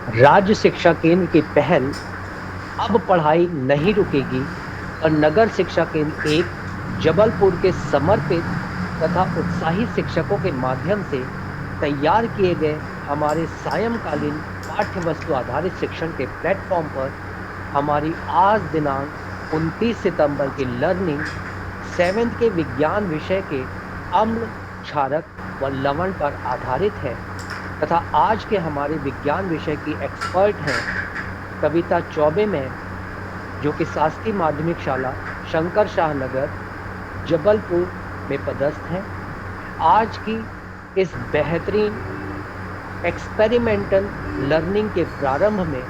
राज्य शिक्षा केंद्र की पहल अब पढ़ाई नहीं रुकेगी और नगर शिक्षा केंद्र एक जबलपुर के समर्पित तथा उत्साही शिक्षकों के माध्यम से तैयार किए गए हमारे सायंकालीन पाठ्य वस्तु आधारित शिक्षण के प्लेटफॉर्म पर हमारी आज दिनांक 29 सितंबर की लर्निंग 7th के विज्ञान विषय के अम्ल, क्षारक व लवण पर आधारित है तथा आज के हमारे विज्ञान विषय की एक्सपर्ट हैं कविता चौबे मैम, जो कि शासकीय माध्यमिक शाला शंकर शाह नगर जबलपुर में पदस्थ हैं। आज की इस बेहतरीन एक्सपेरिमेंटल लर्निंग के प्रारंभ में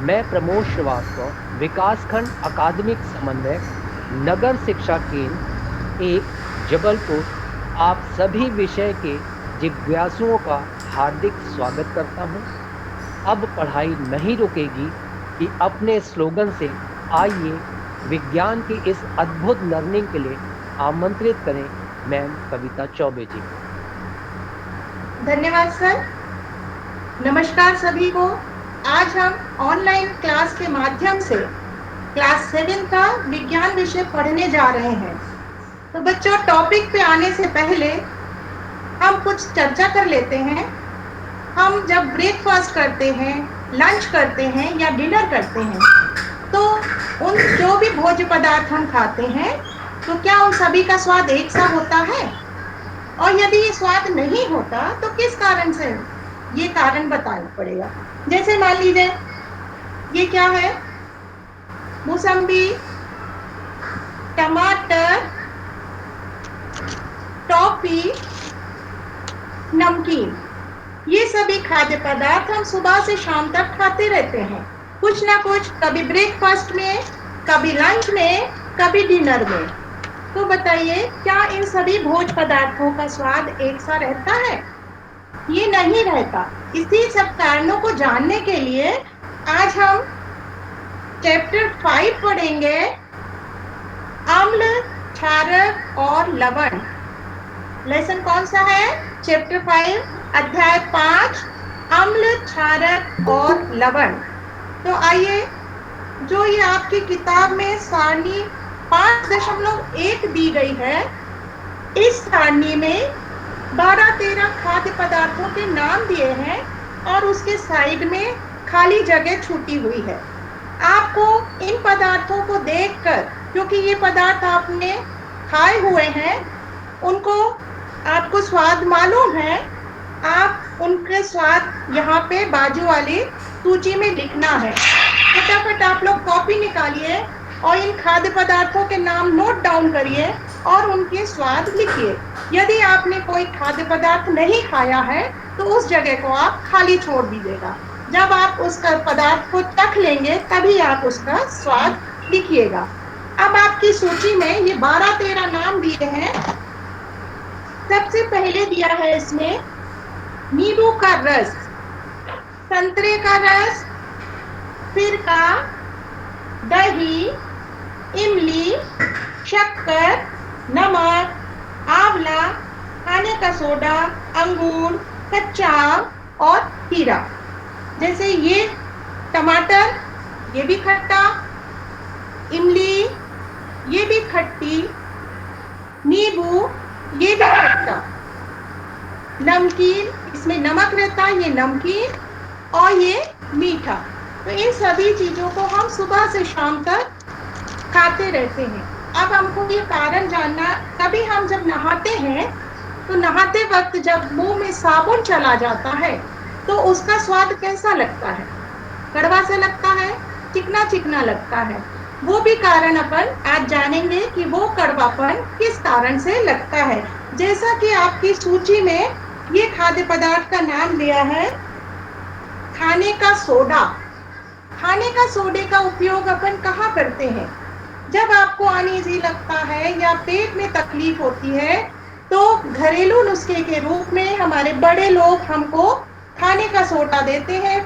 मैं प्रमोद श्रीवास्तव, विकासखंड अकादमिक समन्वयक, नगर शिक्षा केंद्र एक जबलपुर, आप सभी विषय के जिज्ञासुओं का हार्दिक स्वागत करता हूं। अब पढ़ाई नहीं रुकेगी कि अपने स्लोगन से आइए विज्ञान की इस अद्भुत लर्निंग के लिए आमंत्रित करें मैम कविता चौबे जी को। धन्यवाद सर। नमस्कार सभी को। आज हम ऑनलाइन क्लास के माध्यम से क्लास 7 का विज्ञान विषय पढ़ने जा रहे हैं। तो बच्चों, टॉपिक पे आने से पहले हम कुछ चर्चा कर लेते हैं। हम जब ब्रेकफास्ट करते हैं, लंच करते हैं या डिनर करते हैं, तो उन जो भी भोज्य पदार्थ हम खाते हैं, तो क्या उन सभी का स्वाद एक सा होता है? और यदि ये स्वाद नहीं होता तो किस कारण से? ये कारण बताना पड़ेगा। जैसे मान लीजिए ये क्या है, मौसम्बी, टमाटर, टॉफी, नमकीन, ये सभी खाद्य पदार्थ हम सुबह से शाम तक खाते रहते हैं, कुछ ना कुछ, कभी ब्रेकफास्ट में, कभी लंच में, कभी डिनर में। तो बताइए, क्या इन सभी भोज्य पदार्थों का स्वाद एक सा रहता है? ये नहीं रहता। इसी सब कारणों को जानने के लिए आज हम चैप्टर 5 पढ़ेंगे, अम्ल, क्षारक और लवण। लेसन कौन सा है? चैप्टर 5, अध्याय 5, अम्ल, क्षारक और लवण। तो आइए, जो ये आपकी किताब में सारणी 5.1 दी गई है, इस सारणी में 12-13 खाद्य पदार्थों के नाम दिए हैं और उसके साइड में खाली जगह छूटी हुई है। आपको इन पदार्थों को देखकर, क्योंकि ये पदार्थ आपने खाए हुए हैं, उनको आपको स्वाद मालूम है, आप उनके स्वाद यहाँ पे बाजू वाली सूची में लिखना है। फटाफट आप लोग कॉपी निकालिए और इन खाद्य पदार्थों के नाम नोट डाउन करिए और उनके स्वाद लिखिए। यदि आपने कोई खाद्य पदार्थ नहीं खाया है तो उस जगह को आप खाली छोड़ दीजिएगा। जब आप उसका पदार्थ को चख लेंगे तभी आप उसका स्वाद लिखिएगा। अब आपकी सूची में ये 12-13 नाम दिए हैं। सबसे पहले दिया है इसमें नींबू का रस, संतरे का रस, सिरका, दही, इमली, शक्कर, नमक, आंवला, खाने का सोडा, अंगूर, कच्चा आम और खीरा। जैसे ये टमाटर, ये भी खट्टा, इमली, ये भी खट्टी, नींबू, ये भी खट्टा, नमकीन, इसमें नमक रहता है, ये नमकीन, और ये मीठा। तो इन सभी चीजों को हम सुबह से शाम तक खाते रहते हैं। अब हमको ये कारण जानना, कभी हम जब नहाते हैं तो नहाते वक्त जब मुंह में साबुन चला जाता है तो उसका स्वाद कैसा लगता है? कड़वा सा लगता है, चिकना चिकना लगता है। वो भी कारण अपन आज जानेंगे कि वो कड़वापन किस कारण से लगता है। जैसा कि आपकी सूची में ये खाद्य पदार्थ का नाम दिया है, खाने का सोडा। खाने का सोडे का उपयोग अपन कहाँ करते हैं? जब आपको अनईजी लगता है या पेट में तकलीफ होती है तो घरेलू नुस्खे के रूप में हमारे बड़े लोग हमको खाने का सोडा देते हैं।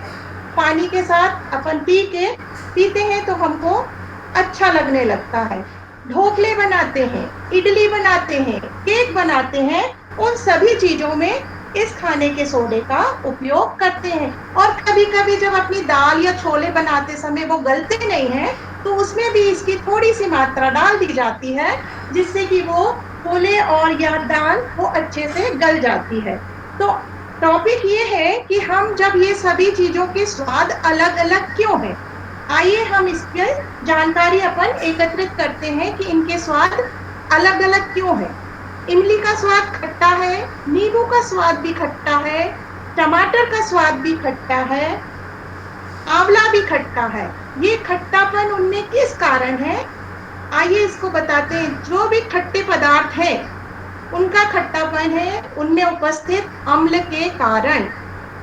पानी के साथ अपन पीते हैं तो हमको अच्छा लगने लगता है। ढोकले बनाते हैं, इडली बनाते हैं, केक बनाते हैं, उन सभी चीजों में इस खाने के सोडे का उपयोग करते हैं। और कभी-कभी जब अपनी दाल या छोले बनाते समय वो गलते नहीं हैं, तो उसमें भी इसकी थोड़ी-सी मात्रा डाल दी जाती है, जिससे कि वो छोले और या दाल वो अच्छे से गल जाती है। तो टॉपिक ये है कि हम जब ये सभी चीज़ों के स्वाद अलग-अलग क्यों हैं? आइए हम इसकी जानकारी अपन एकत्रित करते हैं कि इनके स्वाद अलग-अलग क्यों हैं। इमली का स्वाद खट्टा है, नींबू का स्वाद भी खट्टा है, टमाटर का स्वाद भी खट्टा है, आंवला भी खट्टा है। ये खट्टापन उनमें किस कारण है? आइए इसको बताते हैं। जो भी खट्टे पदार्थ हैं, उनका खट्टापन है उनमें उपस्थित अम्ल के कारण।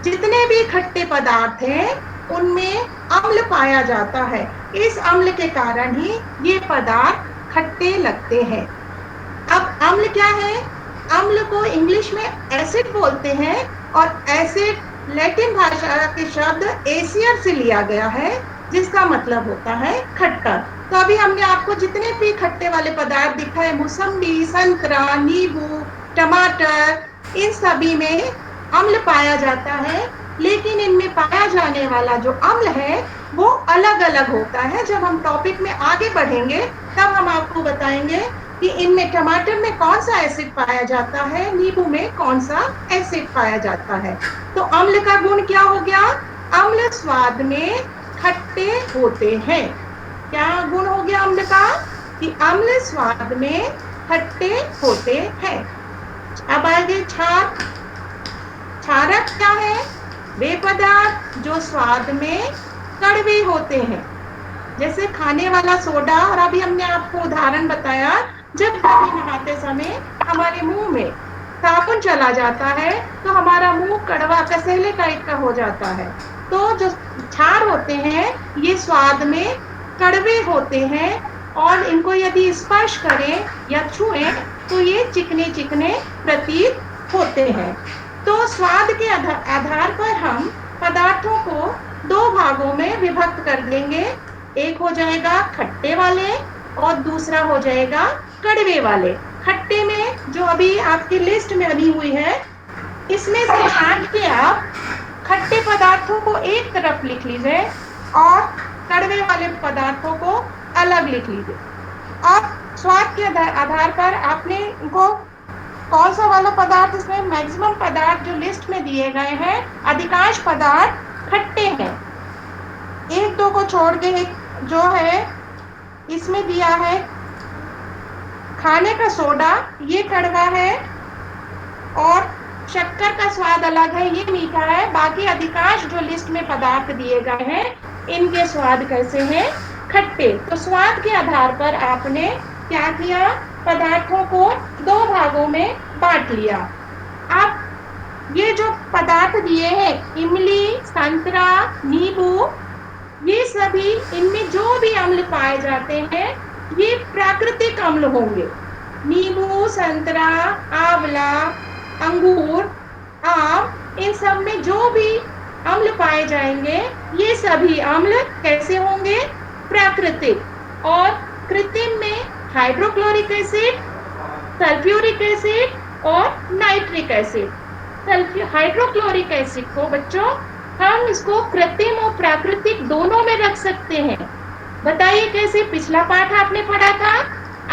जितने भी खट्टे पदार्थ हैं, उनमें अम्ल पाया जाता है। इस अम्ल के कारण ही ये पदार्थ खट्टे लगते हैं। अब अम्ल क्या है? अम्ल को इंग्लिश में एसिड बोलते हैं और एसिड लैटिन भाषा के शब्द एसियर से लिया गया है, जिसका मतलब होता है खट्टा। तो अभी हमने आपको जितने भी खट्टे वाले पदार्थ दिखाए, मौसम्बी, संतरा, नींबू, टमाटर, इन सभी में अम्ल पाया जाता है, लेकिन इनमें पाया जाने वाला जो अम्ल है वो अलग-अलग होता है। जब हम टॉपिक में आगे बढ़ेंगे तब हम आपको बताएंगे कि इनमें टमाटर में कौन सा एसिड पाया जाता है, नींबू में कौन सा एसिड पाया जाता है। तो अम्ल का गुण क्या हो गया? अम्ल स्वाद में खट्टे होते हैं। क्या गुण हो गया अम्ल का? कि अम्ल स्वाद में खट्टे होते हैं। अब आगे क्षार। क्षारक क्या है? वे पदार्थ जो स्वाद में कड़वे होते हैं, जैसे खाने वाला सोडा। और अभी हमने आपको उदाहरण बताया, जब कभी नहाते समय हमारे मुंह में साबुन चला जाता है तो हमारा मुंह कड़वा कसैले टाइप का हो जाता है। तो जो क्षार होते हैं ये स्वाद में कड़वे होते हैं और इनको यदि स्पर्श करें या छुएं तो ये चिकने चिकने प्रतीत होते हैं। तो स्वाद के आधार पर हम पदार्थों को दो भागों में विभक्त कर देंगे। एक हो जाएगा खट्टे वाले और दूसरा हो जाएगा कड़वे वाले। खट्टे में जो अभी आपकी लिस्ट में बनी हुई है, इसमें से छांट के आप खट्टे पदार्थों को एक तरफ लिख लीजिए और कड़वे वाले पदार्थों को अलग लिख लीजिए। अब स्वाद के आधार पर आपने इनको कौन सा वाला पदार्थ, इसमें मैक्सिमम पदार्थ जो लिस्ट में दिए गए हैं, अधिकांश पदार्थ खट्टे हैं। एक दो को छोड़ के जो है इसमें दिया है खाने का सोडा, ये कड़वा है और शक्कर का स्वाद अलग है, ये मीठा है। बाकी अधिकांश जो लिस्ट में पदार्थ दिए गए हैं, इनके स्वाद कैसे हैं? खट्टे। तो स्वाद के आधार पर आपने क्या किया? पदार्थों को दो भागों में बांट लिया। अब ये जो पदार्थ दिए हैं, इमली, संतरा, नींबू, ये सभी, इनमें जो भी अम्ल पाए जाते हैं ये प्राकृतिक अम्ल होंगे। नींबू, संतरा, आंवला, अंगूर, आम, इन सब में जो भी अम्ल पाए जाएंगे ये सभी अम्ल कैसे होंगे? प्राकृतिक। और कृत्रिम में हाइड्रोक्लोरिक एसिड, सल्फ्यूरिक एसिड और नाइट्रिक एसिड। हाइड्रोक्लोरिक एसिड को बच्चों हम इसको कृत्रिम और प्राकृतिक दोनों में रख सकते हैं। बताइए कैसे? पिछला पाठ आपने पढ़ा था,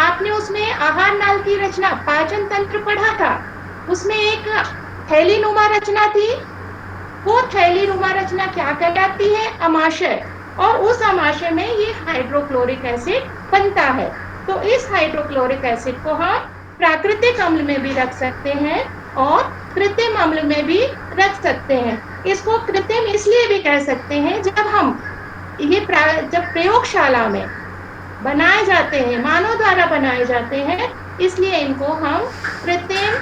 आपने उसमें आहार नाल की रचना, पाचन तंत्र पढ़ा था। उसमें एक थैलीनुमा रचना थी। वो थैलीनुमा रचना क्या कहलाती है? अमाशय। और उस अमाशय में ये हाइड्रोक्लोरिक एसिड बनता है। तो इस हाइड्रोक्लोरिक एसिड को हम प्राकृतिक अम्ल में भी रख सकते हैं और कृत्रिम अम्ल में भी रख सकते हैं। इसको कृत्रिम इसलिए भी कह सकते हैं, जब प्रयोगशाला में बनाए जाते हैं, मानव द्वारा बनाए जाते हैं, इसलिए इनको हम कृत्रिम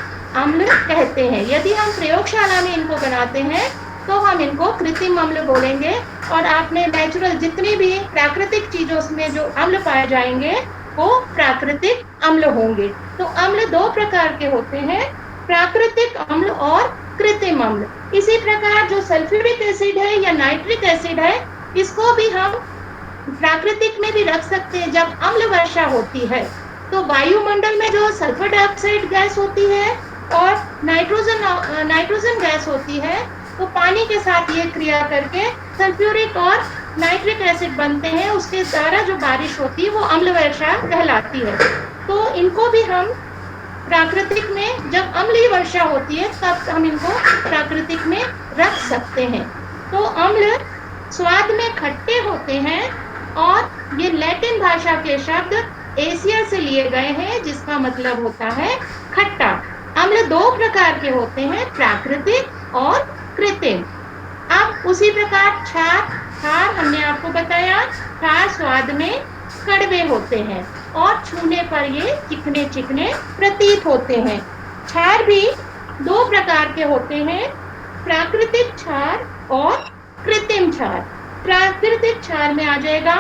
अम्ल कहते हैं। यदि हम प्रयोगशाला में इनको बनाते हैं तो हम इनको कृत्रिम अम्ल बोलेंगे। और आपने नेचुरल जितनी भी प्राकृतिक चीजों में जो अम्ल पाए जाएंगे वो प्राकृतिक अम्ल होंगे। तो अम्ल दो प्रकार के होते हैं, प्राकृतिक अम्ल और कृत्रिम अम्ल। इसी प्रकार जो सल्फ्यूरिक एसिड है या नाइट्रिक एसिड है, इसको भी हम प्राकृतिक में भी रख सकते हैं। जब अम्ल वर्षा होती है तो वायुमंडल में जो सल्फर डाइऑक्साइड गैस होती है और नाइट्रोजन गैस होती है, तो पानी के साथ ये क्रिया करके सल्फ्यूरिक और नाइट्रिक एसिड बनते हैं, उसके द्वारा जो बारिश होती है वो अम्ल वर्षा कहलाती है। तो इनको भी हम प्राकृतिक में, जब अम्लीय वर्षा होती है तब हम इनको प्राकृतिक में रख सकते हैं। तो अम्ल स्वाद में खट्टे होते हैं और ये लैटिन भाषा के शब्द एशिया से लिए गए हैं, जिसका मतलब होता है खट्टा। अम्ल दो प्रकार के होते हैं, प्राकृतिक और कृत्रिम। अब उसी प्रकार क्षार हमने आपको बताया, क्षार स्वाद में कड़वे होते हैं और छूने पर ये चिकने चिकने प्रतीत होते हैं। क्षार भी दो प्रकार के होते हैं, प्राकृतिक क्षार और कृत्रिम क्षार। प्राकृतिक क्षार में आ जाएगा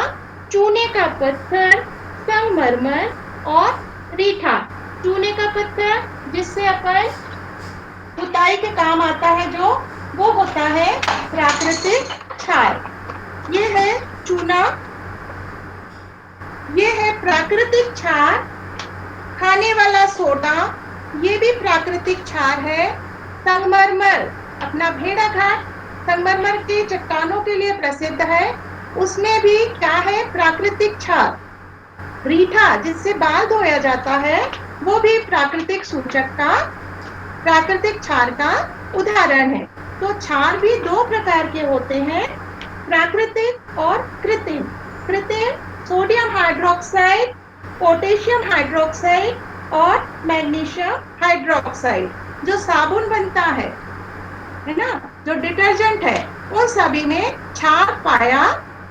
चूने का पत्थर, संगमरमर और रीठा। चूने का पत्थर जिससे अपन पुताई के काम आता है, जो वो होता है प्राकृतिक क्षार। ये है चूना, ये है प्राकृतिक क्षार। खाने वाला सोडा, ये भी प्राकृतिक क्षार है। संगमरमर, अपना भेड़ाघाट संगमरमर की चट्टानों के लिए प्रसिद्ध है, उसमें भी क्या है, प्राकृतिक क्षार। रीठा जिससे बाल धोया जाता है, वो भी प्राकृतिक क्षार का उदाहरण है। तो क्षार भी दो प्रकार के होते हैं, प्राकृतिक और कृत्रिम। कृत्रिम सोडियम हाइड्रोक्साइड, पोटेशियम हाइड्रोक्साइड और मैग्नीशियम हाइड्रोक्साइड, जो साबुन बनता है ना, जो डिटर्जेंट है, उन सभी में क्षार पाया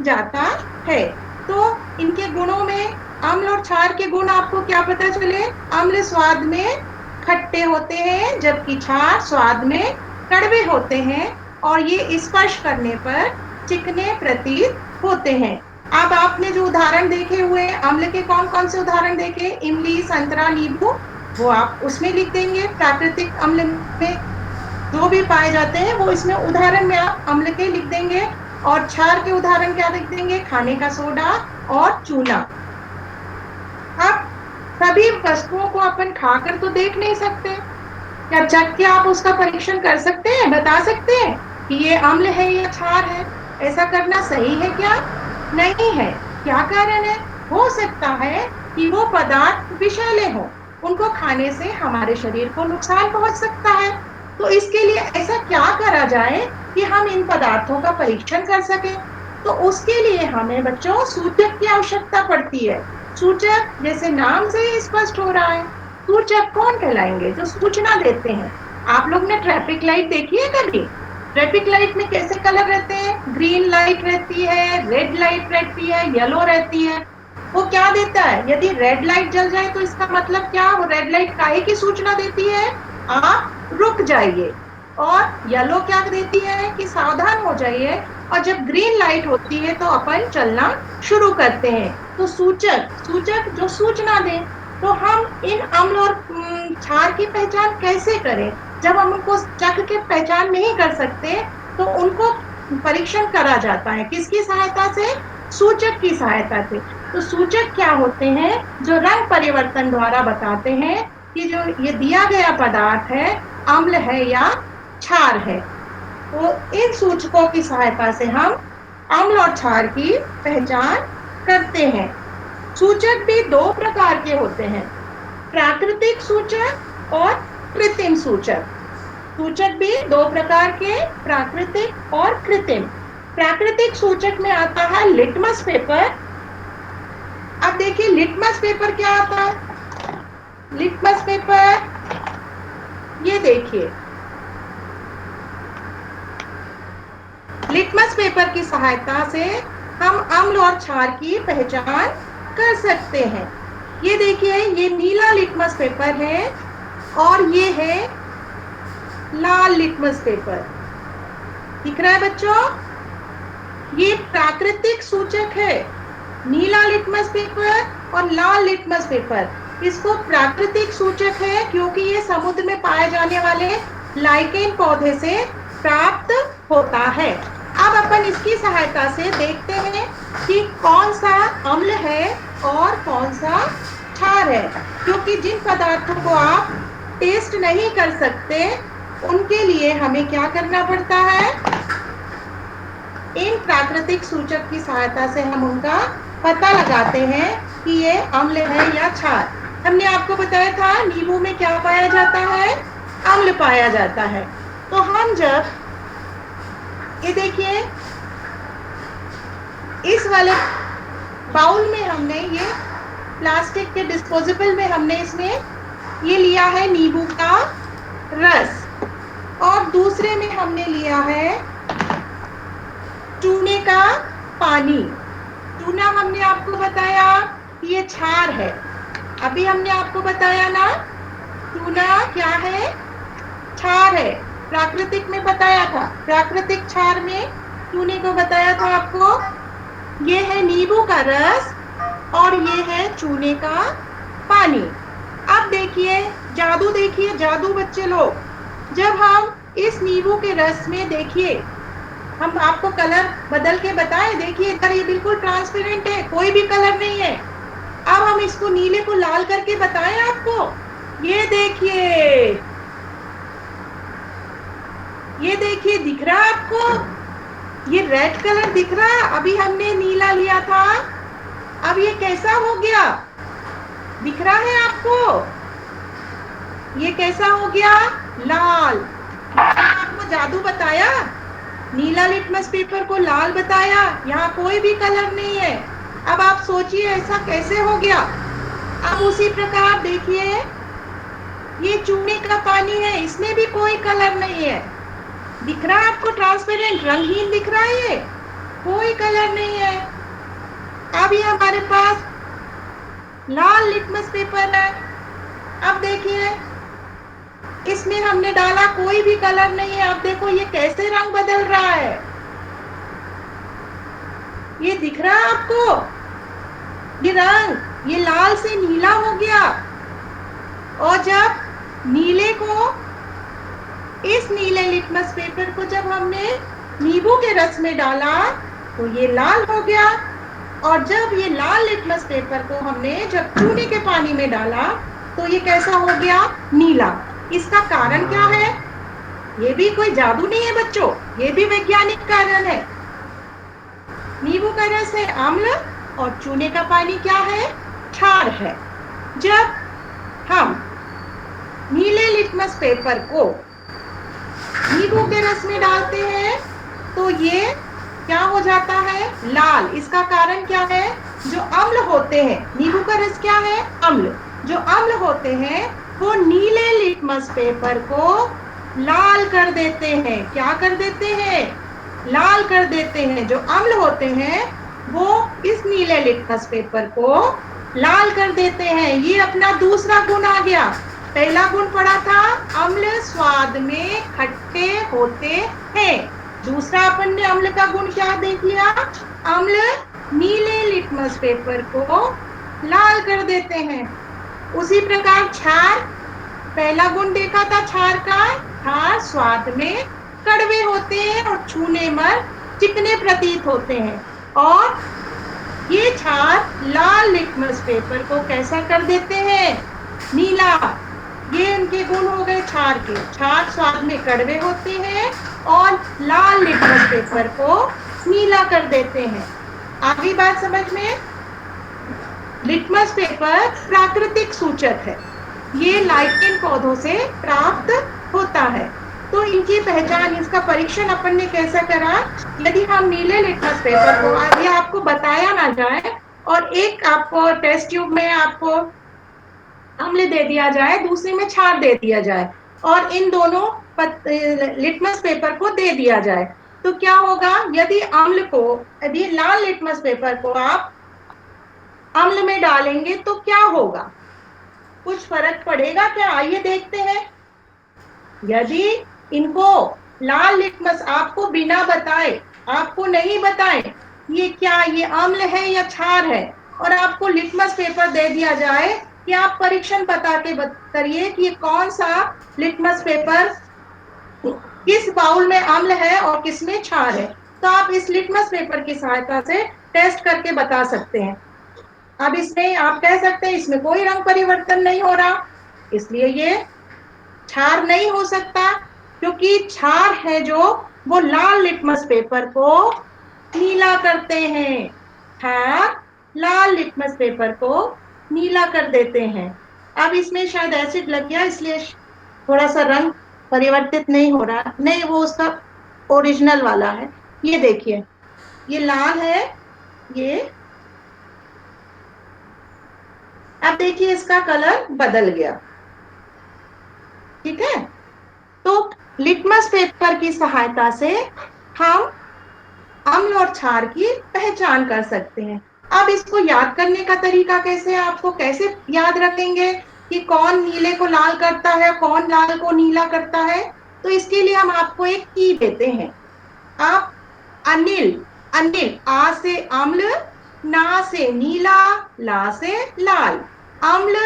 जाता है। तो इनके गुणों में, अम्ल और क्षार के गुण आपको क्या पता चले? अम्ल स्वाद में खट्टे होते हैं, जबकि क्षार स्वाद में कड़वे होते हैं और ये स्पर्श करने पर चिकने प्रतीत होते हैं। अब आपने जो उदाहरण देखे हुए अम्ल के, कौन कौन से उदाहरण देखे, इमली, संतरा, नींबू, वो आप उसमें लिख देंगे। प्राकृतिक अम्ल में जो भी पाए जाते हैं वो इसमें उदाहरण में आप अम्ल के लिख देंगे। और क्षार के उदाहरण क्या लिख देंगे? खाने का सोडा और चूना। अब सभी वस्तुओं को अपन खाकर तो देख नहीं सकते, क्या चख के आप उसका परीक्षण कर सकते हैं, बता सकते हैं कि ये अम्ल है या क्षार है? ऐसा करना सही है क्या? नहीं है। क्या कारण है? हो सकता है कि वो पदार्थ विषैले हो, उनको खाने से हमारे शरीर को नुकसान पहुंच सकता है। तो इसके लिए ऐसा क्या करा जाए कि हम इन पदार्थों का परीक्षण कर सके? तो उसके लिए हमें बच्चों सूचक की आवश्यकता पड़ती है। सूचक, जैसे नाम से ही स्पष्ट हो रहा है, सूचक कौन कहलाएंगे? जो सूचना देते हैं। आप लोग ने ट्रैफिक लाइट देखी है कभी? ट्रैफिक लाइट में कैसे कलर रहते हैं? ग्रीन लाइट रहती है, रेड लाइट रहती है, येलो रहती है। वो क्या देता है? यदि रेड लाइट जल जाए तो इसका मतलब क्या? वो रेड लाइट काहे की सूचना देती है? आप रुक जाइए। और येलो क्या देती है? कि सावधान हो जाइए। और जब ग्रीन लाइट होती है तो अपन चलना शुरू करते हैं। तो सूचक जो सूचना दे। तो हम इन अम्ल और क्षार की पहचान कैसे करें? जब हम उनको चख के पहचान नहीं कर सकते तो उनको परीक्षण करा जाता है। किसकी सहायता से? सूचक की सहायता से। तो सूचक क्या होते हैं? जो रंग परिवर्तन द्वारा बताते हैं कि जो ये दिया गया पदार्थ है अम्ल है या क्षार है। तो इन सूचकों की सहायता से हम अम्ल और क्षार की पहचान करते हैं। सूचक भी दो प्रकार के होते हैं, प्राकृतिक सूचक और कृत्रिम सूचक। सूचक भी दो प्रकार के, प्राकृतिक और कृत्रिम। प्राकृतिक सूचक में आता है लिटमस पेपर। अब देखिए लिटमस पेपर क्या आता है? लिटमस पेपर, ये देखिए, लिटमस पेपर की सहायता से हम अम्ल और क्षार की पहचान कर सकते हैं। ये देखिए, ये नीला लिटमस पेपर है और ये है लाल लिटमस पेपर। दिख रहा है बच्चों? ये प्राकृतिक सूचक है, नीला लिटमस पेपर और लाल लिटमस पेपर। इसको प्राकृतिक सूचक है क्योंकि ये समुद्र में पाए जाने वाले लाइकेन पौधे से प्राप्त होता है। अब अपन इसकी सहायता से देखते हैं कि कौन सा अम्ल है और कौन सा क्षार है, क्योंकि जिन पदार्थों को आप टेस्ट नहीं कर सकते, उनके लिए हमें क्या करना पड़ता है? इन प्राकृतिक सूचक की सहायता से हम उनका पता लगाते हैं कि ये अम्ल है या क्षार। हमने आपको बताया था नींबू में क्या पाया जाता है? अम्ल पाया जाता है। तो हम जब ये देखिए इस वाले बाउल में हमने ये प्लास्टिक के डिस्पोजेबल में हमने इसमें ये लिया है नींबू का रस, और दूसरे में हमने लिया है चूने का पानी। चूना हमने आपको बताया कि ये क्षार है। अभी हमने आपको बताया ना चूना क्या है? क्षार है। प्राकृतिक में बताया था, प्राकृतिक क्षार में चूने को बताया था आपको। ये है नींबू का रस और ये है चूने का पानी। अब देखिए जादू, देखिए जादू बच्चे लोग। जब हम इस नींबू के रस में देखिए, हम आपको कलर बदल के बताएं। देखिए इधर ये बिल्कुल ट्रांसपेरेंट है, कोई भी कलर नहीं है। अब हम इसको नीले को लाल करके बताएं आपको। ये देखिए दिख रहा है आपको? ये रेड कलर दिख रहा है। अभी हमने नीला लिया था, अब ये कैसा हो गया? दिख रहा है आपको? ये कैसा हो गया? लाल। आपको जादू बताया, नीला लिटमस पेपर को लाल बताया, यहाँ कोई भी कलर नहीं है। अब आप सोचिए ऐसा कैसे हो गया? अब उसी प्रकार देखिए ये चूने का पानी है, इसमें भी कोई कलर नहीं है। दिख रहा है आपको? ट्रांसपेरेंट, रंगहीन दिख रहा है, ये कोई कलर नहीं है। अब ये हमारे पास लाल लिटमस पेपर है। अब देखिए इसमें हमने डाला, कोई भी कलर नहीं है। अब देखो ये कैसे रंग बदल रहा है, ये दिख रहा है आपको? ये रंग ये लाल से नीला हो गया। और जब नीले को, इस नीले लिटमस पेपर को जब हमने नींबू के रस में डाला तो ये लाल हो गया। और जब ये लाल लिटमस पेपर को हमने जब चूने के पानी में डाला तो ये कैसा हो गया? नीला। इसका कारण क्या है? ये भी कोई जादू नहीं है बच्चों, ये भी वैज्ञानिक कारण है। नींबू का रस है अम्ल और चूने का पानी क्या है? क्षार है। जब हम नीले लिटमस पेपर को नींबू के रस में डालते हैं तो ये क्या हो जाता है? लाल। इसका कारण क्या है? जो अम्ल होते हैं, नींबू का रस क्या है? अम्ल। जो अम्ल होते हैं वो नीले लिटमस पेपर को लाल कर देते हैं। क्या कर देते हैं? लाल कर देते हैं। जो अम्ल होते हैं वो इस नीले लिटमस पेपर को लाल कर देते हैं। ये अपना दूसरा गुण आ गया। पहला गुण पढ़ा था अम्ल स्वाद में खट्टे होते हैं। दूसरा अपन ने अम्ल का गुण क्या देख लिया? अम्ल नीले लिटमस पेपर को लाल कर देते हैं। उसी प्रकार क्षार, पहला गुण देखा था क्षार का, क्षार स्वाद में कड़वे होते हैं और छूने में चिकने प्रतीत होते हैं। और ये क्षार लाल लिटमस पेपर को कैसा कर देते हैं? नीला। ये उनके गुण हो गए क्षार के। क्षार स्वाद में कड़वे होते हैं और लाल लिटमस पेपर को नीला कर देते हैं। आगे बात समझ में? लिटमस पेपर प्राकृतिक सूचक है, ये लाइकेन पौधों से प्राप्त होता है। तो इनकी पहचान, इसका परीक्षण अपन ने कैसा करा? यदि हम नीले लिटमस पेपर को, ये आपको बताया ना जाए और एक आपको टेस्ट ट्यूब में आपको अम्ल दे दिया जाए, दूसरे में क्षार दे दिया जाए और इन दोनों लिटमस पेपर को दे दिया जाए तो क्या होगा? यदि अम्ल को, यदि लाल लिटमस पेपर को आप अम्ल में डालेंगे तो क्या होगा? कुछ फर्क पड़ेगा क्या? आइए देखते हैं। यदि इनको लाल लिटमस आपको बिना बताए, आपको नहीं बताए ये क्या, ये अम्ल है या क्षार है, और आपको लिटमस पेपर दे दिया जाए कि आप परीक्षण बता के करिए कि ये कौन सा लिटमस पेपर किस बाउल में अम्ल है और किस में क्षार है, तो आप इस लिटमस पेपर की सहायता से टेस्ट करके बता सकते हैं। अब इसमें आप कह सकते हैं इसमें कोई रंग परिवर्तन नहीं हो रहा, इसलिए ये क्षार नहीं हो सकता, क्योंकि क्षार है जो वो लाल लिटमस पेपर को नीला करते हैं। क्षार लाल लिटमस पेपर को नीला कर देते हैं। अब इसमें शायद एसिड लग गया, इसलिए थोड़ा सा रंग परिवर्तित नहीं हो रहा, नहीं वो उसका ओरिजिनल वाला है। ये देखिए, ये लाल है ये। अब देखिए इसका कलर बदल गया। ठीक है, तो लिटमस पेपर की सहायता से हम अम्ल और क्षार की पहचान कर सकते हैं। अब इसको याद करने का तरीका कैसे है, आपको कैसे याद रखेंगे कि कौन नीले को लाल करता है, कौन लाल को नीला करता है? तो इसके लिए हम आपको एक की देते हैं। आप अनिल, अनिल, आ से अम्ल, ना से नीला, ला से लाल। अम्ल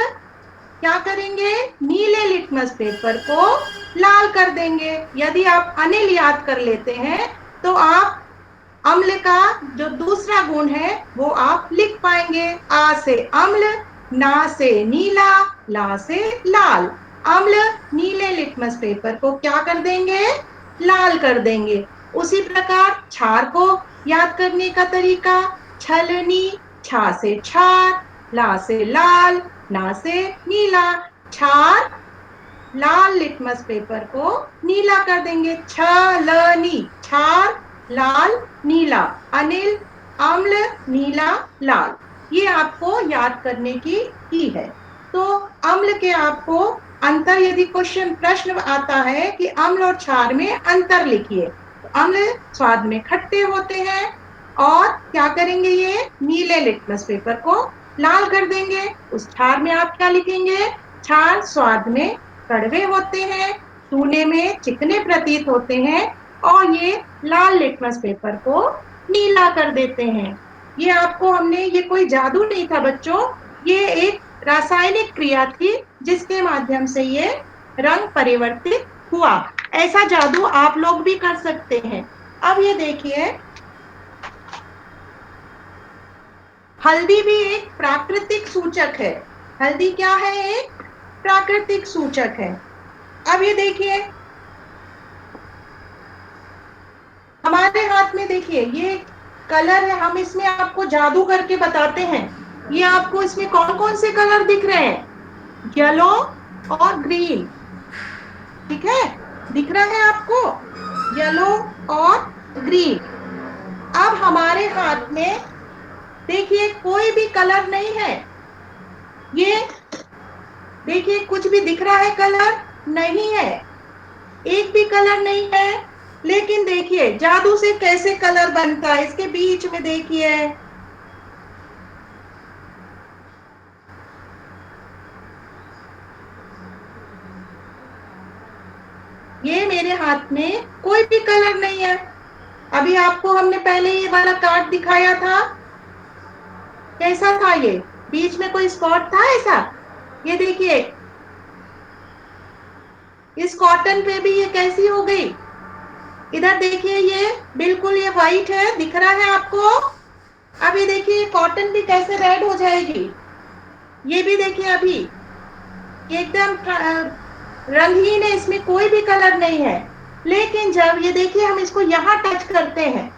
क्या करेंगे, नीले लिटमस पेपर को लाल कर देंगे। यदि आप अनिल याद कर लेते हैं तो आप अम्ल का जो दूसरा गुण है वो आप लिख पाएंगे। आ से अम्ल, ना से नीला, ला से लाल। अम्ल नीले लिटमस पेपर को क्या कर देंगे, लाल कर देंगे। उसी प्रकार क्षार को याद करने का तरीका, छलनी, छा से क्षार, ला से लाल, ना से नीला। क्षार लाल लिटमस पेपर को नीला कर देंगे। छलनी, क्षार लाल नीला, अनिल अम्ल नीला लाल। ये आपको याद करने की है। तो अम्ल के आपको अंतर, यदि क्वेश्चन प्रश्न आता है कि अम्ल और क्षार में अंतर लिखिए, तो अम्ल स्वाद में खट्टे होते हैं और क्या करेंगे, ये नीले लिटमस पेपर को लाल कर देंगे। उस क्षार में आप क्या लिखेंगे, क्षार स्वाद में कड़वे होते हैं, छूने में चिकने प्रतीत होते हैं और ये लाल लिटमस पेपर को नीला कर देते हैं। ये आपको हमने, ये कोई जादू नहीं था बच्चों, ये एक रासायनिक क्रिया थी जिसके माध्यम से ये रंग परिवर्तित हुआ। ऐसा जादू आप लोग भी कर सकते हैं। अब ये देखिए, हल्दी भी एक प्राकृतिक सूचक है। हल्दी क्या है, एक प्राकृतिक सूचक है। अब ये देखिए, हमारे हाथ में देखिए ये कलर है, हम इसमें आपको जादू करके बताते हैं। ये आपको इसमें कौन कौन से कलर दिख रहे हैं, येलो और ग्रीन। ठीक है, दिख रहा है आपको, येलो और ग्रीन। अब हमारे हाथ में देखिए कोई भी कलर नहीं है, ये देखिए कुछ भी दिख रहा है, कलर नहीं है, एक भी कलर नहीं है। लेकिन देखिए जादू से कैसे कलर बनता है, इसके बीच में देखिए, ये मेरे हाथ में कोई भी कलर नहीं है। अभी आपको हमने पहले ये वाला कार्ड दिखाया था, कैसा था, ये बीच में कोई स्पॉट था ऐसा। ये देखिए इस कॉटन पे भी ये कैसी हो गई, इधर देखिए ये बिल्कुल ये व्हाइट है, दिख रहा है आपको। अब ये देखिए कॉटन भी कैसे रेड हो जाएगी, ये भी देखिए अभी एकदम रंगहीन है, इसमें कोई भी कलर नहीं है। लेकिन जब ये देखिए हम इसको यहाँ टच करते हैं,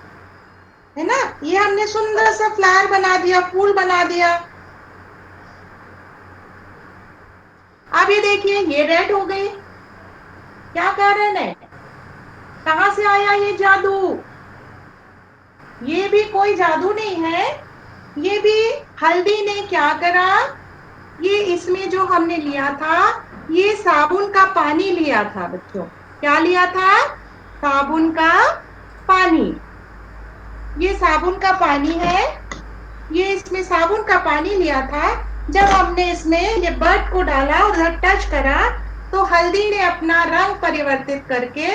है ना, ये हमने सुंदर सा फ्लावर बना दिया, फूल बना दिया। अब ये देखिए ये रेड हो गई, क्या कारण है, कहां से आया ये जादू? ये भी कोई जादू नहीं है, ये भी हल्दी ने क्या करा, ये इसमें जो हमने लिया था, ये साबुन का पानी लिया था बच्चों। क्या लिया था, साबुन का पानी। ये साबुन का पानी है, ये इसमें साबुन का पानी लिया था। जब हमने इसमें ये बर्ड को डाला और उधर टच करा, तो हल्दी ने अपना रंग परिवर्तित करके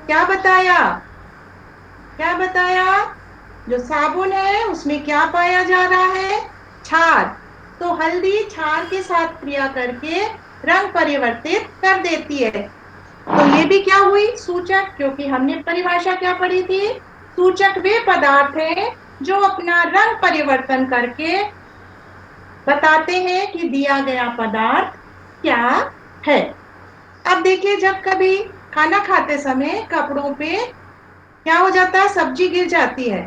क्या बताया, क्या बताया, जो साबुन है उसमें क्या पाया जा रहा है, क्षार। तो हल्दी क्षार के साथ क्रिया करके रंग परिवर्तित कर देती है। तो ये भी क्या हुई, सूचक, क्योंकि हमने परिभाषा क्या पढ़ी थी, सूचक वे पदार्थ हैं जो अपना रंग परिवर्तन करके बताते हैं कि दिया गया पदार्थ क्या है। अब देखिए, जब कभी खाना खाते समय कपड़ों पे क्या हो जाता है, सब्जी गिर जाती है,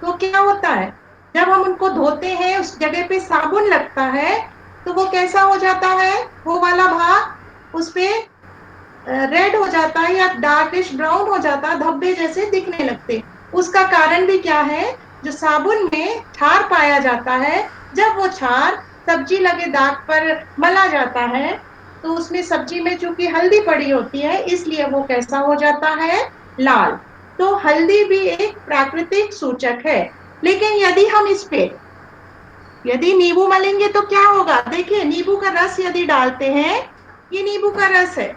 तो क्या होता है, जब हम उनको धोते हैं उस जगह पे साबुन लगता है, तो वो कैसा हो जाता है, वो वाला भाग उस पे रेड हो जाता है या डार्किश ब्राउन हो जाता है, धब्बे जैसे दिखने लगते। उसका कारण भी क्या है, जो साबुन में क्षार पाया जाता है, जब वो क्षार सब्जी लगे दाग पर मला जाता है, तो उसमें सब्जी में चूंकि हल्दी पड़ी होती है, इसलिए वो कैसा हो जाता है, लाल। तो हल्दी भी एक प्राकृतिक सूचक है। लेकिन यदि नींबू मलेंगे तो क्या होगा, देखिए नींबू का रस यदि डालते हैं, ये नींबू का रस है,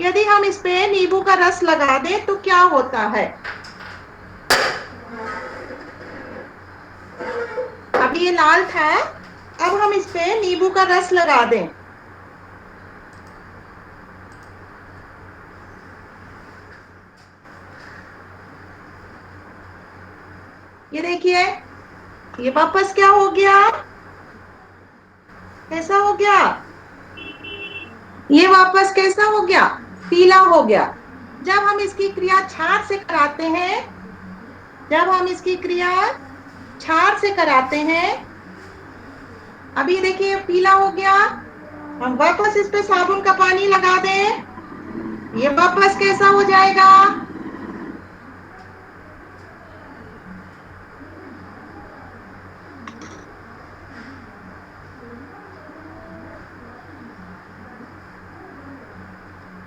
यदि हम इस पे नींबू का रस लगा दें तो क्या होता है, अब ये लाल था, अब हम इस पे नींबू का रस लगा दें, ये देखिए, ये वापस क्या हो गया, कैसा हो गया, ये वापस कैसा हो गया, पीला हो गया। जब हम इसकी क्रिया क्षार से कराते हैं, जब हम इसकी क्रिया क्षार से कराते हैं, अभी देखिए पीला हो गया, हम वापस इस पे साबुन का पानी लगा दें, ये वापस कैसा हो जाएगा,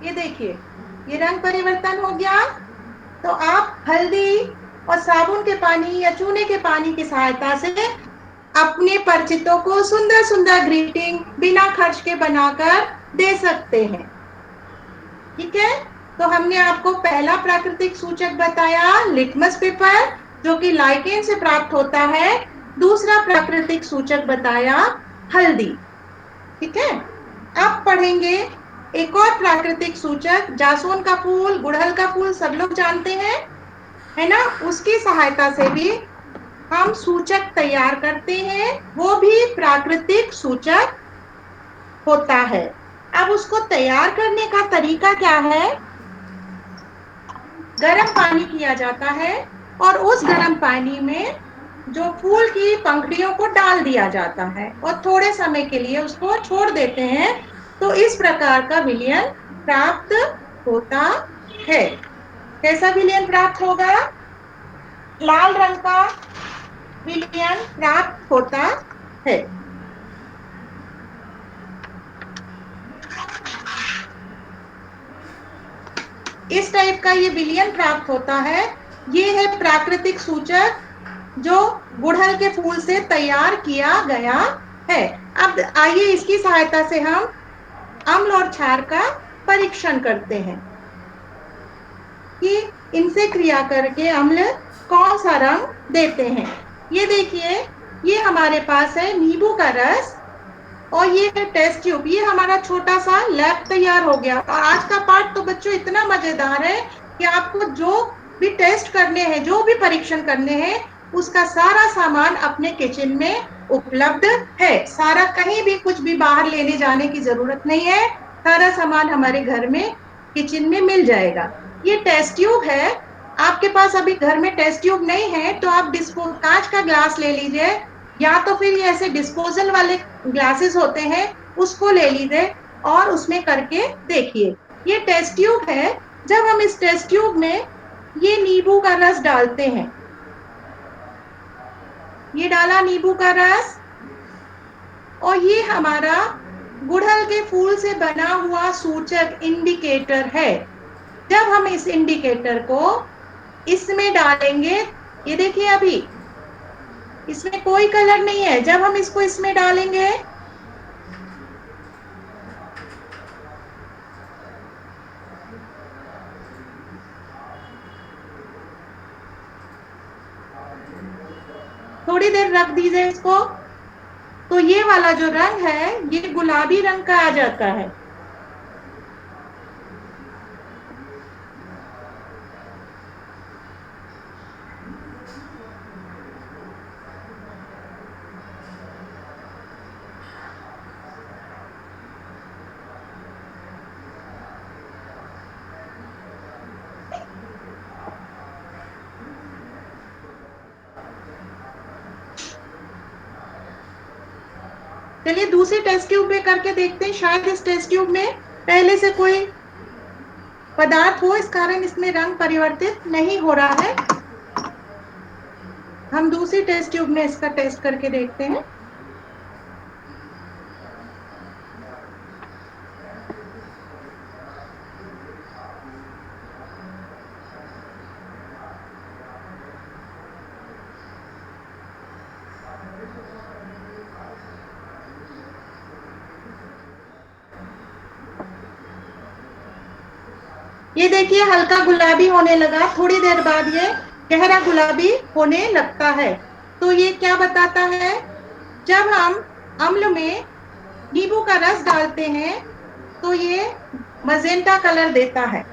ये देखिए, ये रंग परिवर्तन हो गया। तो आप हल्दी और साबुन के पानी या चूने के पानी की सहायता से अपने परिचितों को सुंदर सुंदर ग्रीटिंग बिना खर्च के बनाकर दे सकते हैं। ठीक है, तो हमने आपको पहला प्राकृतिक सूचक बताया लिटमस पेपर, जो कि लाइकेन से प्राप्त होता है। दूसरा प्राकृतिक सूचक बताया हल्दी। ठीक है, अब पढ़ेंगे एक और प्राकृतिक सूचक, जासून का फूल, गुड़हल का फूल सब लोग जानते हैं, है ना, उसकी सहायता से भी हम सूचक तैयार करते हैं, वो भी प्राकृतिक सूचक होता है। अब उसको तैयार करने का तरीका क्या है, गर्म पानी किया जाता है और उस गर्म पानी में जो फूल की पंखुड़ियों को डाल दिया जाता है और थोड़े समय के लिए उसको छोड़ देते हैं, तो इस प्रकार का विलयन प्राप्त होता है। कैसा विलयन प्राप्त होगा, लाल रंग का विलयन प्राप्त होता है। इस टाइप का ये विलयन प्राप्त होता है। ये है प्राकृतिक सूचक जो गुड़हल के फूल से तैयार किया गया है। अब आइए इसकी सहायता से हम अम्ल और क्षार का परीक्षण करते हैं कि इनसे क्रिया करके अम्ल कौन सा रंग देते हैं। ये देखिए, ये हमारे पास है नींबू का रस और ये है टेस्ट ट्यूब। ये हमारा छोटा सा लैब तैयार हो गया। और आज का पाठ तो बच्चों इतना मजेदार है कि आपको जो भी टेस्ट करने हैं, जो भी परीक्षण करने हैं, उसका सारा सामान अपने किचन में उपलब्ध है। सारा, कहीं भी कुछ भी बाहर लेने जाने की जरूरत नहीं है, सारा सामान हमारे घर में किचन में मिल जाएगा। ये टेस्ट ट्यूब है, आपके पास अभी घर में टेस्ट ट्यूब नहीं है तो आप कांच का ग्लास ले लीजिए, या तो फिर ये ऐसे डिस्पोजल वाले ग्लासेस होते हैं, उसको ले लीजिए और उसमें करके देखिए। ये टेस्ट ट्यूब है, जब हम इस टेस्ट ट्यूब में ये नींबू का रस डालते हैं, ये डाला नींबू का रस, और ये हमारा गुड़हल के फूल से बना हुआ सूचक इंडिकेटर है। जब हम इस इंडिकेटर को इसमें डालेंगे, ये देखिए अभी इसमें कोई कलर नहीं है, जब हम इसको इसमें डालेंगे थोड़ी देर रख दीजिए इसको, तो ये वाला जो रंग है ये गुलाबी रंग का आ जाता है। चलिए दूसरे टेस्ट ट्यूब में करके देखते हैं, शायद इस टेस्ट ट्यूब में पहले से कोई पदार्थ हो, इस कारण इसमें रंग परिवर्तित नहीं हो रहा है। हम दूसरी टेस्ट ट्यूब में इसका टेस्ट करके देखते हैं। ये देखिए हल्का गुलाबी होने लगा, थोड़ी देर बाद ये गहरा गुलाबी होने लगता है। तो ये क्या बताता है, जब हम अम्ल में नींबू का रस डालते हैं तो ये मजेंटा कलर देता है।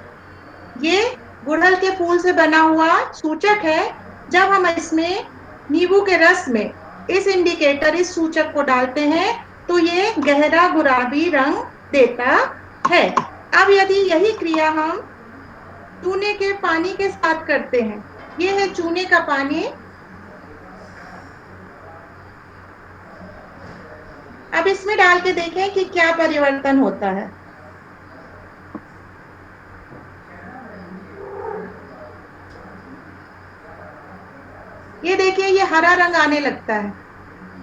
ये गुड़हल के फूल से बना हुआ सूचक है। जब हम इसमें नींबू के रस में इस इंडिकेटर, इस सूचक को डालते हैं तो ये गहरा गुलाबी रंग देता है। अब यदि यही क्रिया हम चूने के पानी के साथ करते हैं, ये है चूने का पानी। अब इसमें डाल के देखें कि क्या परिवर्तन होता है। ये देखिए ये हरा रंग आने लगता है।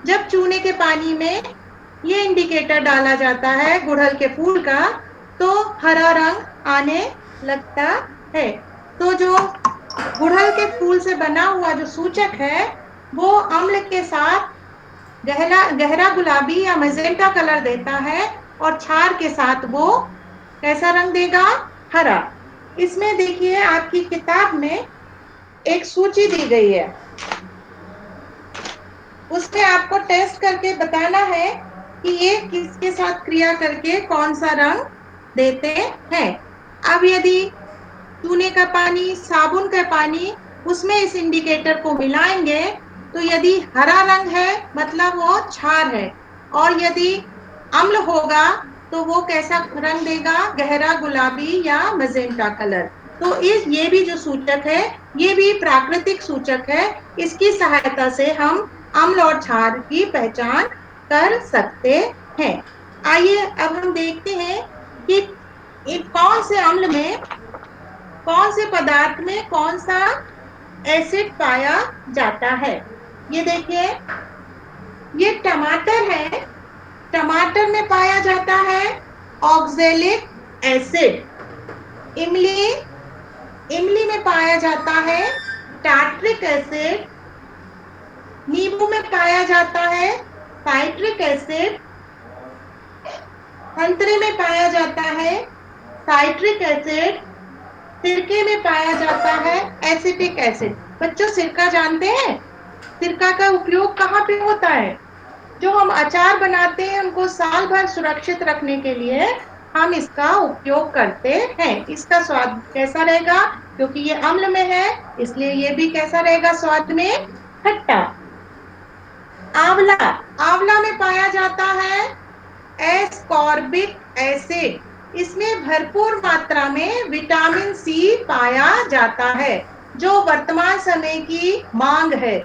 जब चूने के पानी में ये इंडिकेटर डाला जाता है गुड़हल के फूल का, तो हरा रंग आने लगता है। तो जो गुड़हल के फूल से बना हुआ जो सूचक है वो अम्ल के साथ गहरा गहरा गुलाबी या मैजेंटा कलर देता है, और क्षार के साथ वो कैसा रंग देगा, हरा। इसमें देखिए आपकी किताब में एक सूची दी गई है, उसमें आपको टेस्ट करके बताना है कि ये किसके साथ क्रिया करके कौन सा रंग देते हैं। अब यदि चूने का पानी, साबुन का पानी, उसमें इस इंडिकेटर को मिलाएंगे तो यदि हरा रंग है मतलब वो क्षार है, और यदि अम्ल होगा तो वो कैसा रंग देगा, गहरा गुलाबी या मजेंटा कलर। तो ये भी जो सूचक है ये भी प्राकृतिक सूचक है। इसकी सहायता से हम अम्ल और क्षार की पहचान कर सकते हैं। आइए अब हम देखते हैं कि कौन से अम्ल में, कौन से पदार्थ में कौन सा एसिड पाया जाता है। ये देखिए ये टमाटर है, टमाटर में पाया जाता है ऑक्जेलिक एसिड। इमली, इमली में पाया जाता है टार्ट्रिक एसिड। नींबू में पाया जाता है साइट्रिक एसिड। संतरे में पाया जाता है साइट्रिक एसिड। सिरके में पाया जाता है एसिटिक एसिड। बच्चों सिरका जानते हैं, सिरका का उपयोग कहाँ पे होता है, जो हम अचार बनाते हैं उनको साल भर सुरक्षित रखने के लिए हम इसका उपयोग करते हैं। इसका स्वाद कैसा रहेगा, क्योंकि ये अम्ल में है इसलिए ये भी कैसा रहेगा, स्वाद में खट्टा। आंवला, आंवला में पाया जाता है एस्कॉर्बिक एसिड। इसमें भरपूर मात्रा में विटामिन सी पाया जाता है, जो वर्तमान समय की मांग है।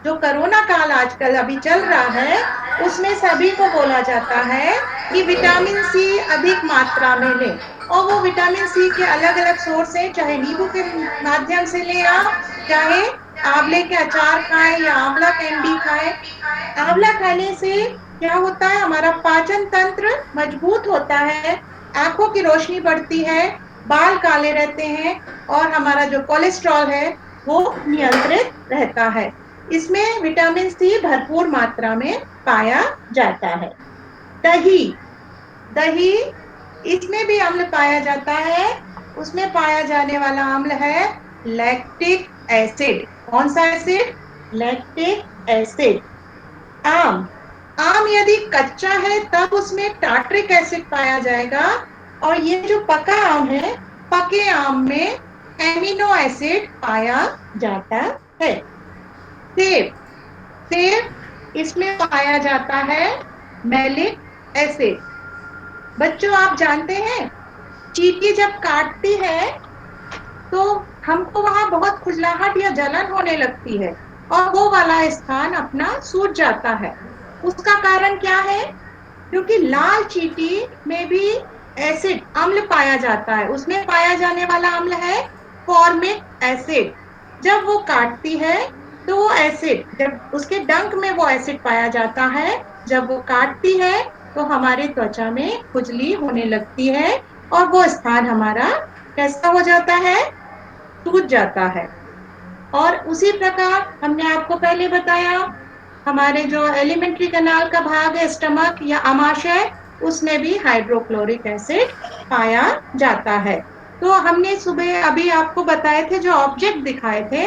जो कोरोना काल आजकल अभी चल रहा है उसमें सभी को बोला जाता है कि विटामिन सी अधिक मात्रा में लें, और वो विटामिन सी के अलग अलग सोर्स हैं, चाहे नींबू के माध्यम से लें आप, चाहे आंवले के अचार खाएं या आंवला कैंडी खाएं। आंवला खाने से क्या होता है, हमारा पाचन तंत्र मजबूत होता है, आंखों की रोशनी बढ़ती है, बाल काले रहते हैं, और हमारा जो कोलेस्ट्रॉल है वो नियंत्रित रहता है। इसमें विटामिन सी भरपूर मात्रा में पाया जाता है। दही, दही इसमें भी अम्ल पाया जाता है। उसमें पाया जाने वाला अम्ल है लैक्टिक एसिड। कौन सा एसिड, लैक्टिक एसिड। आम, आम यदि कच्चा है तब उसमें टार्ट्रिक एसिड पाया जाएगा, और ये जो पका आम है, पके आम में एमिनो एसिड पाया जाता है। सेब, सेब इसमें पाया जाता है मैलिक एसिड। बच्चों आप जानते हैं चींटी जब काटती है तो हमको वहां बहुत खुजलाहट या जलन होने लगती है, और वो वाला स्थान अपना सूज जाता है। उसका कारण क्या है, क्योंकि लाल चींटी में भी एसिड अम्ल पाया जाता है, उसमें पाया जाने वाला अम्ल है फॉर्मिक एसिड। जब वो काटती है तो वो एसिड, जब उसके डंक में वो एसिड पाया जाता है, जब वो काटती है तो हमारे त्वचा में खुजली होने लगती है और वो स्थान हमारा कैसा हो जाता है, सूज जाता है। और उसी प्रकार हमने आपको पहले बताया, हमारे जो एलिमेंट्री कैनाल का भाग है, स्टमक या आमाशय, उसमें भी हाइड्रोक्लोरिक एसिड पाया जाता है। तो हमने सुबह अभी आपको बताए थे, जो ऑब्जेक्ट दिखाए थे,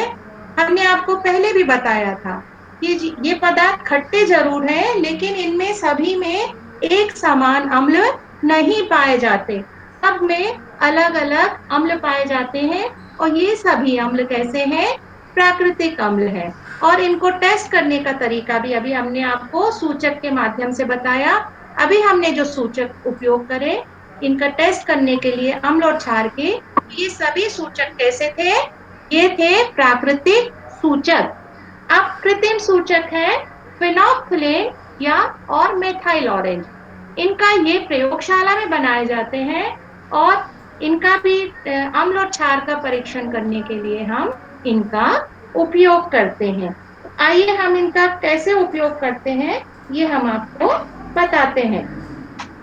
हमने आपको पहले भी बताया था कि ये पदार्थ खट्टे जरूर हैं, लेकिन इनमें सभी में एक समान अम्ल नहीं पाए जाते, सब में अलग अलग अम्ल पाए जाते हैं। और ये सभी अम्ल कैसे हैं, प्राकृतिक अम्ल है। और इनको टेस्ट करने का तरीका भी अभी हमने आपको सूचक के माध्यम से बताया। अभी हमने जो सूचक उपयोग करे इनका टेस्ट करने के लिए अम्ल और क्षार के, ये सभी सूचक कैसे थे, ये थे प्राकृतिक सूचक। अब कृत्रिम सूचक है फिनोक्सिलेन या और मेथाइल ऑरेंज। इनका ये प्रयोगशाला में बनाए जाते हैं और इनका भी अम्ल और क्षार का परीक्षण करने के लिए हम इनका उपयोग करते हैं। तो आइए हम इनका कैसे उपयोग करते हैं ये हम आपको बताते हैं।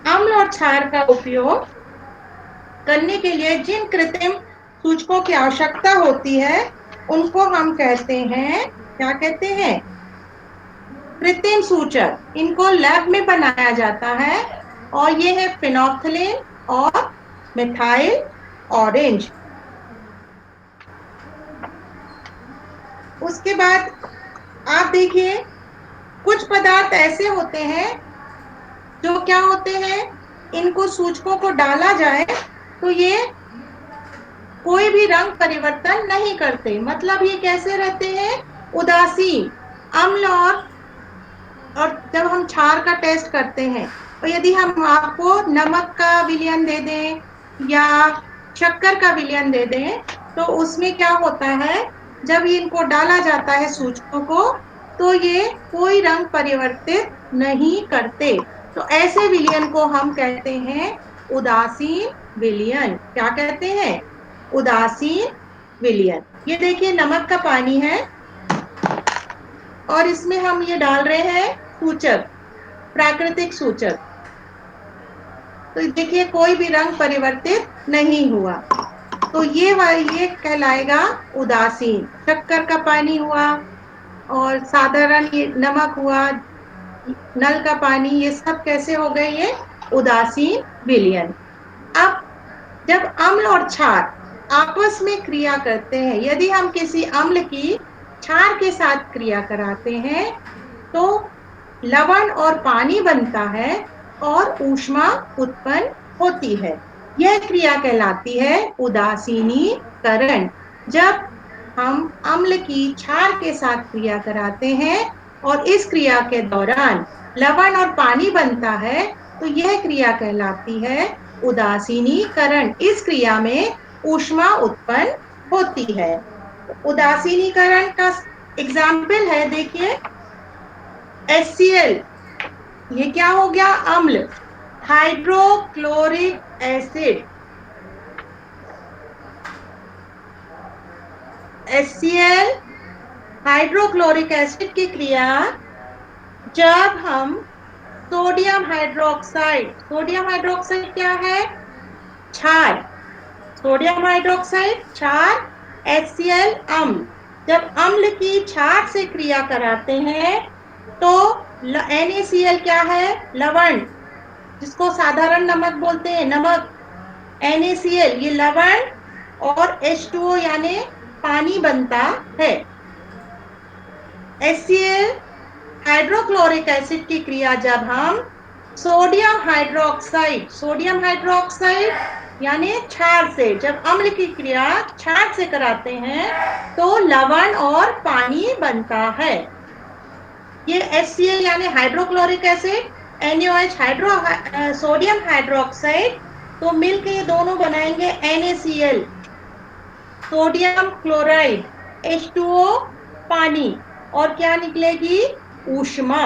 अम्ल और क्षार का उपयोग करने के लिए जिन कृत्रिम सूचकों की आवश्यकता होती है उनको हम कहते हैं, क्या कहते हैं, कृत्रिम सूचक। इनको लैब में बनाया जाता है और ये है फिनोक्सिलेन और मिथाइल ऑरेंज। उसके बाद आप देखिए, कुछ पदार्थ ऐसे होते हैं जो क्या होते हैं, इनको सूचकों को डाला जाए तो ये कोई भी रंग परिवर्तन नहीं करते, मतलब ये कैसे रहते हैं, उदासीन। अम्ल और जब हम क्षार का टेस्ट करते हैं, और यदि हम आपको नमक का विलयन दे दें या शक्कर का विलयन दे दें, तो उसमें क्या होता है, जब इनको डाला जाता है सूचकों को, तो ये कोई रंग परिवर्तित नहीं करते। तो ऐसे विलयन को हम कहते हैं उदासीन विलयन। क्या कहते हैं, उदासीन विलयन। ये देखिए नमक का पानी है और इसमें हम ये डाल रहे हैं सूचक, प्राकृतिक सूचक। तो देखिए कोई भी रंग परिवर्तित नहीं हुआ, तो ये कहलाएगा उदासीन। शक्कर का पानी हुआ और साधारण ये नमक हुआ, नल का पानी, ये सब कैसे हो गए, ये उदासीन विलयन। अब जब अम्ल और क्षार आपस में क्रिया करते हैं, यदि हम किसी अम्ल की क्षार के साथ क्रिया कराते हैं तो लवण और पानी बनता है और ऊष्मा उत्पन्न होती है। यह क्रिया कहलाती है उदासीनीकरण। जब हम अम्ल की क्षार के साथ क्रिया कराते हैं और इस क्रिया के दौरान लवण और पानी बनता है, तो यह क्रिया कहलाती है उदासीनीकरण। इस क्रिया में ऊष्मा उत्पन्न होती है। उदासीनीकरण का एग्जाम्पल है, देखिए HCl, ये क्या हो गया, अम्ल, hydrochloric acid. HCl hydrochloric acid की क्रिया जब हम सोडियम हाइड्रोक्साइड, सोडियम हाइड्रोक्साइड क्या है, क्षार, सोडियम हाइड्रोक्साइड क्षार, HCl अम्ल, जब अम्ल की क्षार से क्रिया कराते हैं तो NaCl क्या है, लवण, जिसको साधारण नमक बोलते हैं, नमक, NaCl ये लवण और H2O यानी पानी बनता है। HCl हाइड्रोक्लोरिक एसिड की क्रिया जब हम सोडियम हाइड्रोक्साइड, सोडियम हाइड्रोक्साइड यानी क्षार से, जब अम्ल की क्रिया क्षार से कराते हैं तो लवण और पानी बनता है। ये HCl यानी hydrochloric acid, NaOH sodium hydroxide, तो मिलकर ये दोनों बनाएंगे NaCl, सोडियम क्लोराइड, H2O पानी, और क्या निकलेगी, ऊष्मा।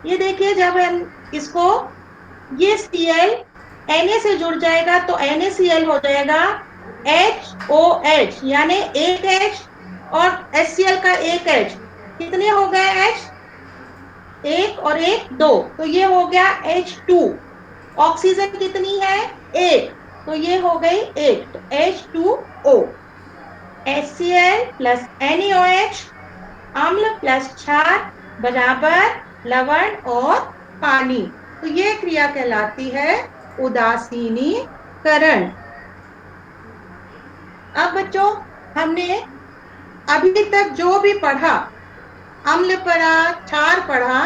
ये देखिए जब इसको ये Cl Na से जुड़ जाएगा तो NaCl हो जाएगा HOH, यानी एक H और HCl का एक H, कितने हो गए H? एक और एक दो, तो ये हो गया H2। ऑक्सीजन कितनी है? एक, तो ये हो गई एक, तो H2O। HCl प्लस NaOH, अम्ल प्लस क्षार बराबर लवण और पानी। तो ये क्रिया कहलाती है उदासीनीकरण। अब बच्चों, हमने अभी तक जो भी पढ़ा, अम्ल पढ़ा, क्षार पढ़ा,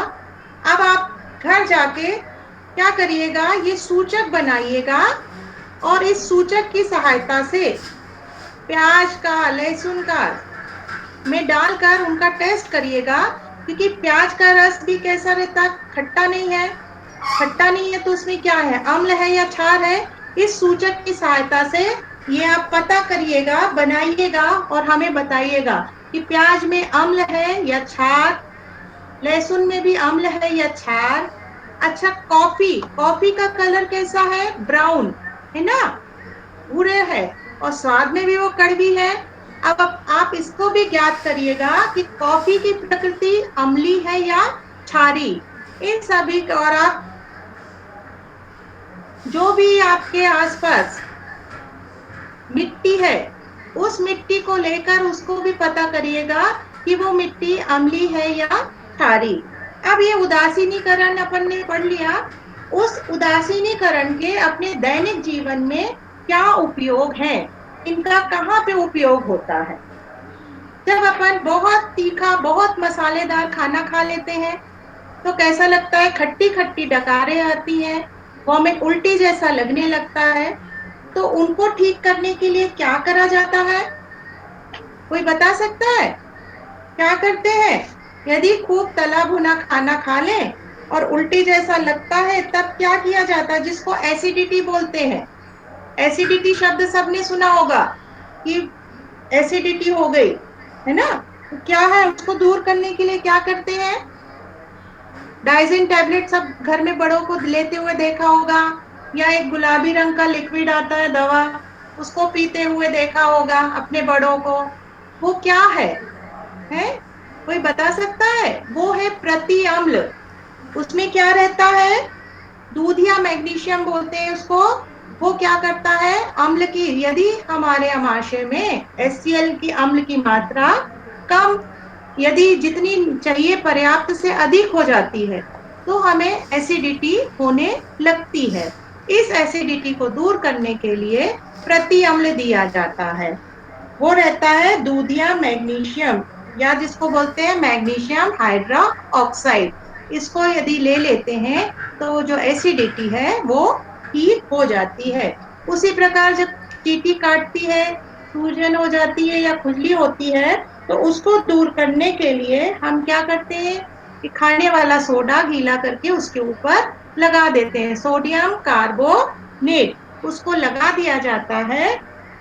अब आप घर जाके क्या करिएगा, ये सूचक बनाइएगा और इस सूचक की सहायता से प्याज का, लहसुन का में डालकर उनका टेस्ट करिएगा, क्योंकि प्याज का रस भी कैसा रहता है? खट्टा नहीं है। खट्टा नहीं है तो उसमें क्या है, अम्ल है या क्षार है? इस सूचक की सहायता से ये आप पता करिएगा, बनाइएगा और हमें बताइएगा कि प्याज में अम्ल है या क्षार, लहसुन में भी अम्ल है या क्षार। अच्छा, कॉफी, कॉफी का कलर कैसा है? ब्राउन है ना, भूरे है, और स्वाद में भी वो कड़वी है। अब आप इसको भी ज्ञात करिएगा कि कॉफी की प्रकृति अम्ली है या क्षारी। इन सभी का, और आप जो भी आपके आसपास मिट्टी है, उस मिट्टी को लेकर उसको भी पता करिएगा कि वो मिट्टी अम्ली है या क्षारी। अब ये उदासीनीकरण अपन ने पढ़ लिया। उस उदासीनीकरण के अपने दैनिक जीवन में क्या उपयोग है, इनका कहाँ पे उपयोग होता है? जब अपन बहुत तीखा, बहुत मसालेदार खाना खा लेते हैं तो कैसा लगता है? खट्टी खट्टी डकारें आती हैं, वॉमिट, उल्टी जैसा लगने लगता है। तो उनको ठीक करने के लिए क्या करा जाता है? कोई बता सकता है क्या करते हैं? यदि खूब तला भुना खाना खा लें और उल्टी जैसा लगता है, तब क्या किया जाता है? जिसको एसिडिटी बोलते हैं। एसिडिटी शब्द सबने सुना होगा कि एसिडिटी हो गई, है ना? तो क्या है, उसको दूर करने के लिए क्या करते हैं? डाइजिन टैबलेट सब घर में बड़ों को लेते हुए देखा होगा, या एक गुलाबी रंग का लिक्विड आता है दवा, उसको पीते हुए देखा होगा अपने बड़ों को। वो क्या है? कोई बता सकता है? वो है प्रति अम्ल। उसमें क्या रहता है? दूध या मैग्नीशियम बोलते हैं उसको। वो क्या करता है? अम्ल की, यदि हमारे आमाशय में HCl की अम्ल की मात्रा कम, यदि जितनी चाहिए पर्याप्त से अधिक हो जाती है, तो हमें एसिडिटी होने लगती है। इस एसिडिटी को दूर करने के लिए प्रति अम्ल दिया जाता है। वो रहता है दूध या मैग्नीशियम, या जिसको बोलते हैं मैग्नीशियम हाइड्रो ऑक्साइड। इसको यदि ले लेते हैं तो जो एसिडिटी है वो ठीक हो जाती है। उसी प्रकार जब चींटी काटती है, सूजन हो जाती है या खुजली होती है, तो उसको दूर करने के लिए हम क्या करते हैं कि खाने वाला सोडा गीला करके उसके ऊपर लगा देते हैं, सोडियम कार्बोनेट, उसको लगा दिया जाता है।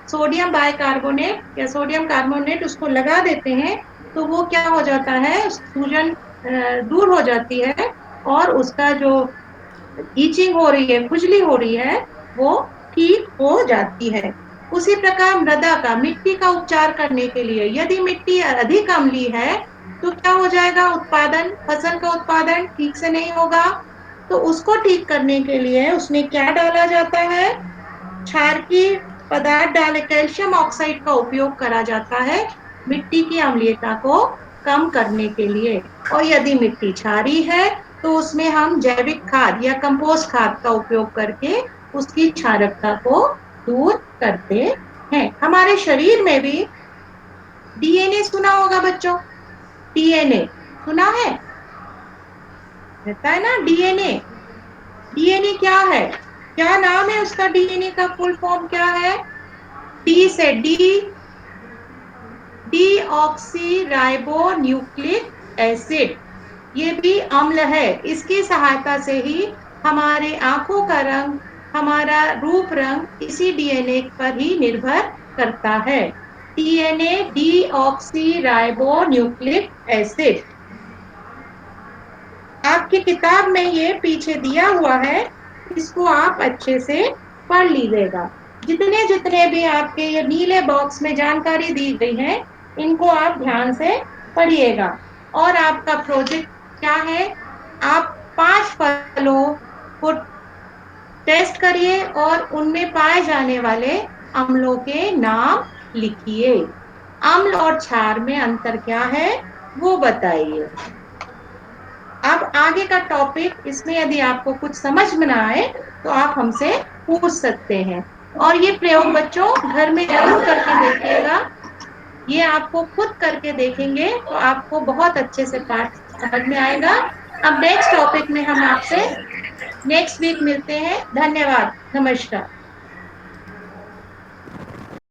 सोडियम बाइकार्बोनेट या सोडियम कार्बोनेट उसको लगा देते हैं, तो वो क्या हो जाता है, सूजन दूर हो जाती है, और उसका जो ईचिंग हो रही है, खुजली हो रही है, वो ठीक हो जाती है। उसी प्रकार मृदा का, मिट्टी का उपचार करने के लिए, यदि मिट्टी अधिक अम्ली है तो क्या हो जाएगा? उत्पादन, फसल का उत्पादन ठीक से नहीं होगा। तो उसको ठीक करने के लिए उसमें क्या डाला जाता है? क्षारकीय पदार्थ डाले, कैल्शियम ऑक्साइड का उपयोग करा जाता है मिट्टी की अम्लीयता को कम करने के लिए। और यदि मिट्टी क्षारीय है तो उसमें हम जैविक खाद या कंपोस्ट खाद का उपयोग करके उसकी क्षारकता को दूर करते हैं। हमारे शरीर में भी DNA सुना होगा बच्चों, DNA सुना है, रहता है ना डीएनए। डीएनए क्या है? क्या नाम है उसका? डीएनए का फुल फॉर्म क्या है? डी से डीऑक्सी राइबो न्यूक्लिक एसिड। ये भी अम्ल है। इसकी सहायता से ही हमारे आंखों का रंग, हमारा रूप रंग इसी डीएनए पर ही निर्भर करता है। DNA deoxy ribo nucleic acid. आपकी किताब में ये पीछे दिया हुआ है, इसको आप अच्छे से पढ़ लीजिएगा। जितने जितने भी आपके ये नीले बॉक्स में जानकारी दी गई है, इनको आप ध्यान से पढ़िएगा। और आपका प्रोजेक्ट क्या है, आप 5 फलों को टेस्ट करिए और उनमें पाए जाने वाले अम्लों के नाम लिखिए। अम्ल और क्षार में अंतर क्या है वो बताइए। अब आगे का टॉपिक, इसमें यदि आपको कुछ समझ में ना आए तो आप हमसे पूछ सकते हैं। और ये प्रयोग बच्चों घर में जरूर करके देखिएगा। ये आपको खुद करके देखेंगे तो आपको बहुत अच्छे से पाठ समझ में आएगा। अब नेक्स्ट टॉपिक में हम आपसे नेक्स्ट वीक मिलते हैं। धन्यवाद, नमस्कार।